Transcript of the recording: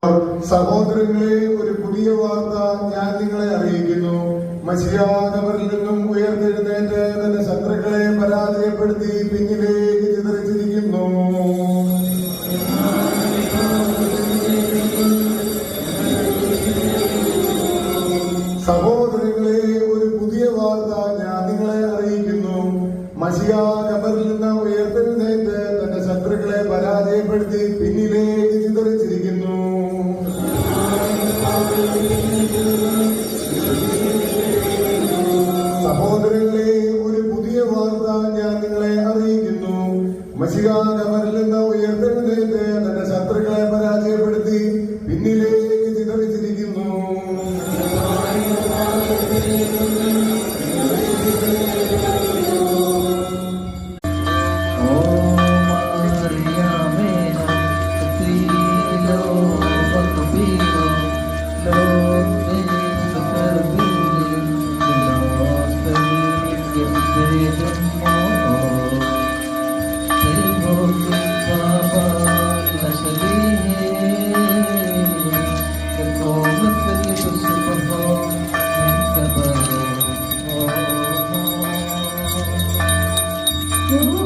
സഹോദരങ്ങളെ, ഒരു പുതിയ വാർത്ത ഞാൻ നിങ്ങളെ അറിയിക്കുന്നു. മശിഹാനവരിൽ നിന്നും ഉയർത്തെഴുന്നേറ്റ് തന്റെ ശത്രുക്കളെ പരാജയപ്പെടുത്തി പിന്നിലേക്ക് ചിതറിച്ചിരിക്കുന്നു. സഹോദരങ്ങളെ, ഒരു പുതിയ വാർത്ത ഞാൻ നിങ്ങളെ അറിയിക്കുന്നു. മശിഹാനവരിൽ നിന്ന് ഉയർത്തെഴുന്നേറ്റ് തന്റെ ശത്രുക്കളെ പരാജയപ്പെടുത്തി പിന്നിലേക്ക് ചിതറിച്ചിരിക്കുന്നു. സഹോദരങ്ങളെ, ഒരു പുതിയ വാർത്ത ഞാൻ നിങ്ങളെ അറിയിക്കുന്നു. മശിഹാനവരിൽ നിന്ന് ഉയർത്തെഴുന്നേറ്റ് തന്റെ ശത്രുക്കളെ പരാജയപ്പെടുത്തി പിന്നിലേക്ക് ചിതറിച്ചിരിക്കുന്നു. Oh